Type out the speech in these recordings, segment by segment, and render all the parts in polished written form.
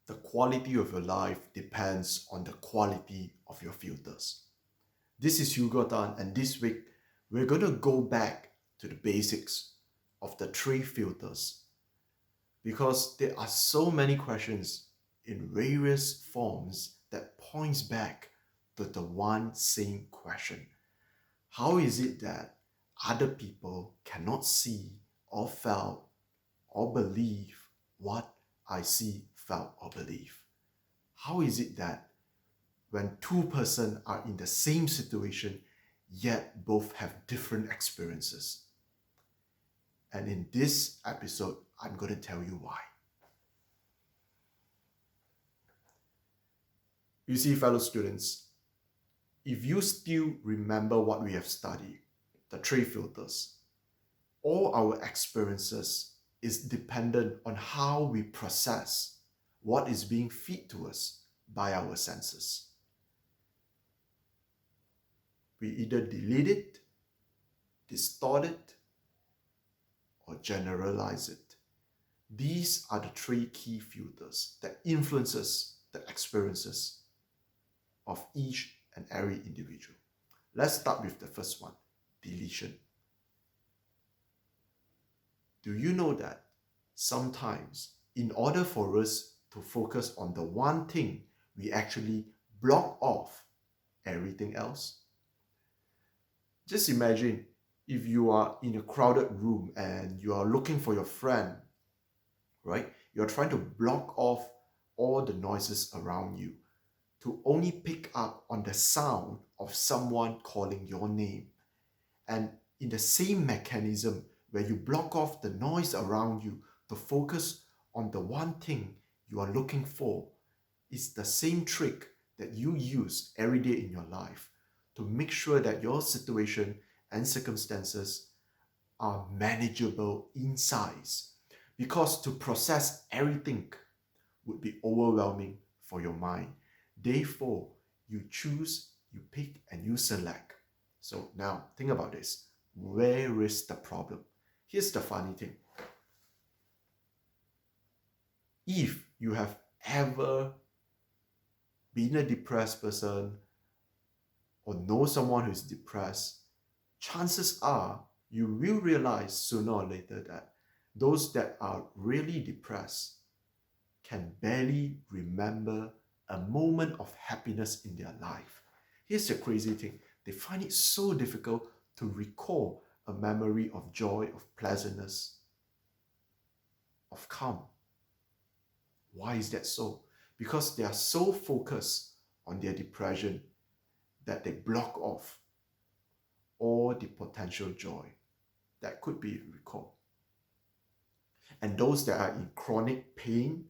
the quality of your life depends on the quality of your filters. This is Hugo Tan, and this week we're going to go back to the basics of the three filters because there are so many questions in various forms that points back to the one same question. How is it that other people cannot see or felt or believe what I see, felt, or believe? How is it that when two persons are in the same situation, yet both have different experiences? And in this episode, I'm going to tell you why. You see, fellow students, if you still remember what we have studied, the three filters, all our experiences is dependent on how we process what is being fed to us by our senses. We either delete it, distort it, or generalize it. These are the three key filters that influences the experiences of each and every individual. Let's start with the first one, deletion. Do you know that sometimes in order for us to focus on the one thing, we actually block off everything else? Just imagine if you are in a crowded room and you are looking for your friend, right? You're trying to block off all the noises around you to only pick up on the sound of someone calling your name. And in the same mechanism where you block off the noise around you to focus on the one thing you are looking for, is the same trick that you use every day in your life to make sure that your situation and circumstances are manageable in size. Because to process everything would be overwhelming for your mind. Therefore, you choose, you pick, and you select. So now, think about this. Where is the problem? Here's the funny thing. If you have ever been a depressed person or know someone who is depressed, chances are you will realize sooner or later that those that are really depressed can barely remember a moment of happiness in their life. Here's the crazy thing. They find it so difficult to recall a memory of joy, of pleasantness, of calm. Why is that so? Because they are so focused on their depression that they block off all the potential joy that could be recalled. And those that are in chronic pain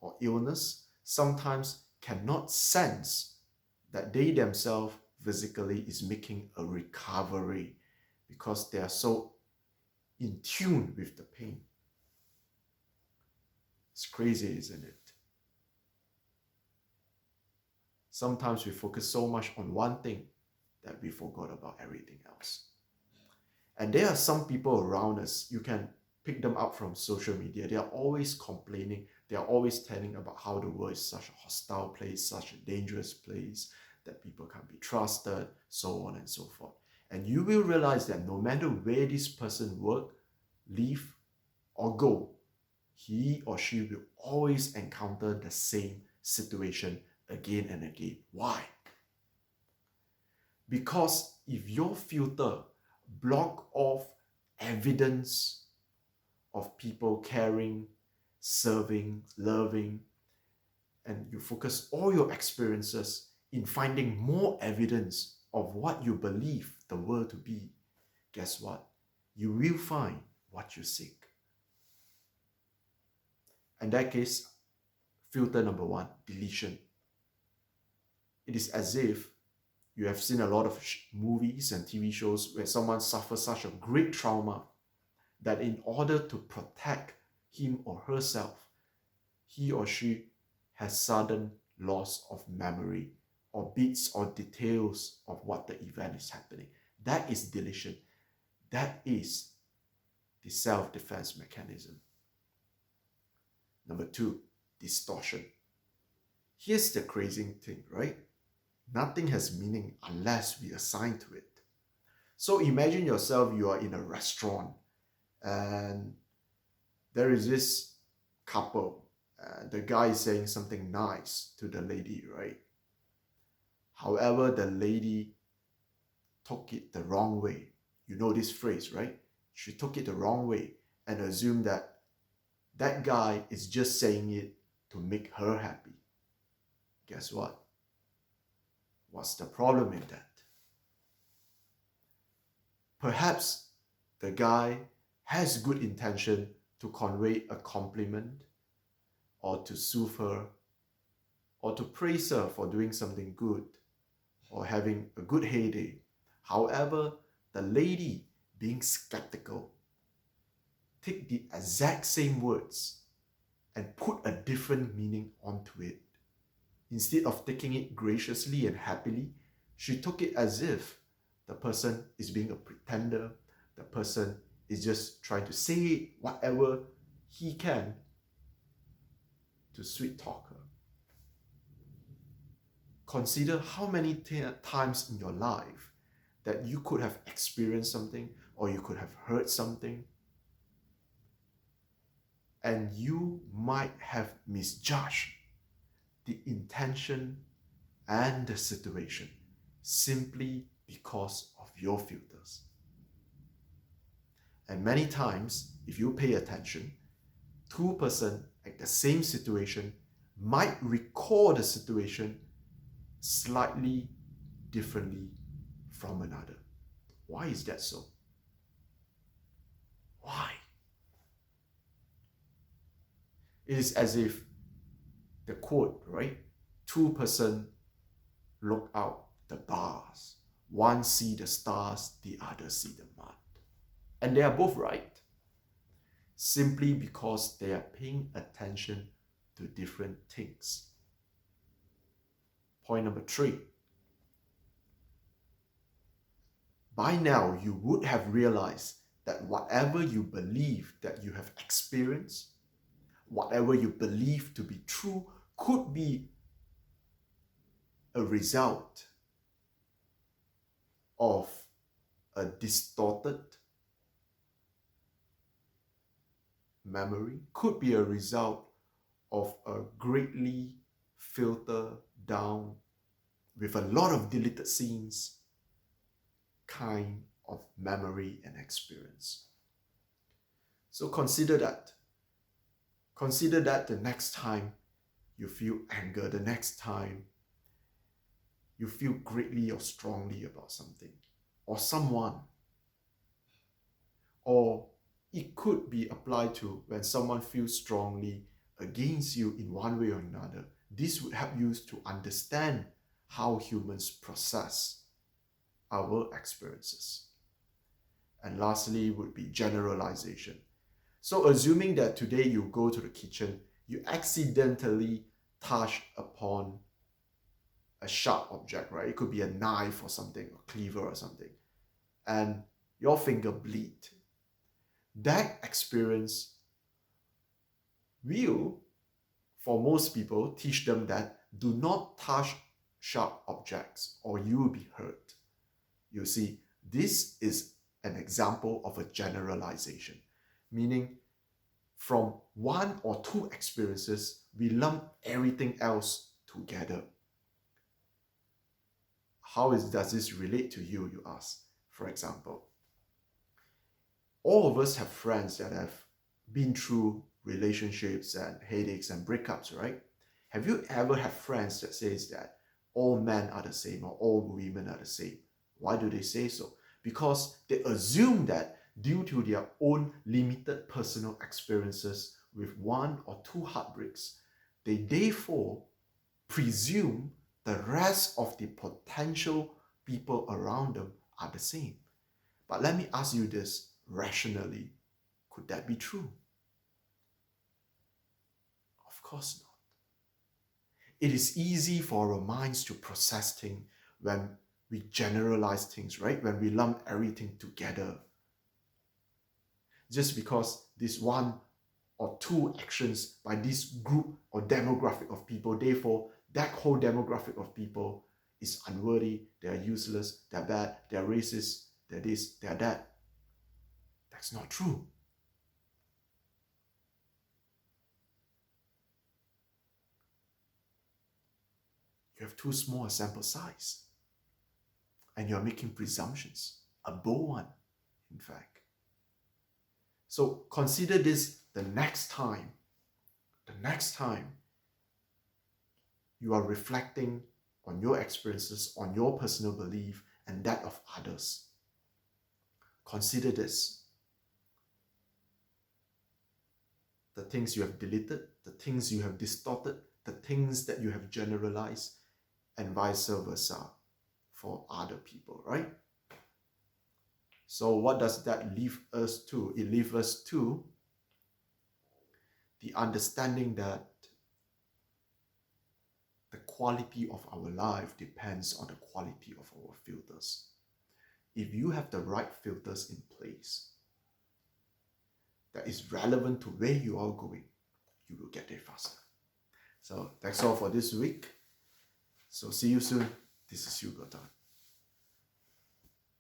or illness sometimes cannot sense that they themselves physically is making a recovery because they are so in tune with the pain. It's crazy, isn't it? Sometimes we focus so much on one thing that we forgot about everything else. And there are some people around us, you can pick them up from social media. They are always complaining. They are always telling about how the world is such a hostile place, such a dangerous place, that people can't be trusted, so on and so forth. And you will realize that no matter where this person work, live, or go, he or she will always encounter the same situation again and again. Why? Because if your filter block off evidence of people caring, serving, loving, and you focus all your experiences in finding more evidence of what you believe the world to be, guess what? You will find what you seek. In that case, filter number one, deletion. It is as if you have seen a lot of movies and TV shows where someone suffers such a great trauma that in order to protect him or herself, he or she has sudden loss of memory or bits or details of what the event is happening. That is deletion. That is the self-defense mechanism. Number two, distortion. Here's the crazy thing, right? Nothing has meaning unless we assign to it. So imagine yourself, you are in a restaurant and there is this couple. The guy is saying something nice to the lady, right? However, the lady took it the wrong way. You know this phrase, right? She took it the wrong way and assumed that that guy is just saying it to make her happy. Guess what? What's the problem in that? Perhaps the guy has good intention to convey a compliment or to soothe her or to praise her for doing something good or having a good heyday. However, the lady, being skeptical, take the exact same words and put a different meaning onto it. Instead of taking it graciously and happily, she took it as if the person is being a pretender, the person is just trying to say whatever he can to sweet talk her. Consider how many times in your life that you could have experienced something or you could have heard something and you might have misjudged the intention and the situation simply because of your filters. And many times, if you pay attention, two persons at the same situation might recall the situation slightly differently from another. Why is that so? Why? It is as if the quote, right? Two persons look out the bars. One see the stars, the other see the mud. And they are both right. Simply because they are paying attention to different things. Point number 3. By now, you would have realized that whatever you believe that you have experienced, whatever you believe to be true, could be a result of a distorted memory, could be a result of a greatly filtered down with a lot of deleted scenes kind of memory and experience. So consider that. Consider that the next time you feel anger, the next time you feel greatly or strongly about something or someone. Or it could be applied to when someone feels strongly against you in one way or another. This would help you to understand how humans process our experiences. And lastly would be generalization. So assuming that today you go to the kitchen, you accidentally touch upon a sharp object, right? It could be a knife or something, or cleaver or something, and your finger bleed. That experience will, for most people, teach them that do not touch sharp objects or you will be hurt. You see, this is an example of a generalization, meaning from one or two experiences, we lump everything else together. How does this relate to you, you ask? For example, all of us have friends that have been through relationships and headaches and breakups, right? Have you ever had friends that says that all men are the same or all women are the same? Why do they say so? Because they assume that due to their own limited personal experiences with one or two heartbreaks, they therefore presume the rest of the potential people around them are the same. But let me ask you this rationally. Could that be true? Of course not. It is easy for our minds to process things when we generalize things, right? When we lump everything together. Just because this one or 2 actions by this group or demographic of people. Therefore, that whole demographic of people is unworthy, they are useless, they're bad, they're racist, they're this, they're that. That's not true. You have too small a sample size. And you're making presumptions. A bold one, in fact. So consider this the next time you are reflecting on your experiences, on your personal belief, and that of others. Consider this. The things you have deleted, the things you have distorted, the things that you have generalized, and vice versa for other people, right? So what does that leave us to? It leaves us to the understanding that the quality of our life depends on the quality of our filters. If you have the right filters in place that is relevant to where you are going, you will get there faster. So that's all for this week. So see you soon. This is Hugo Tan.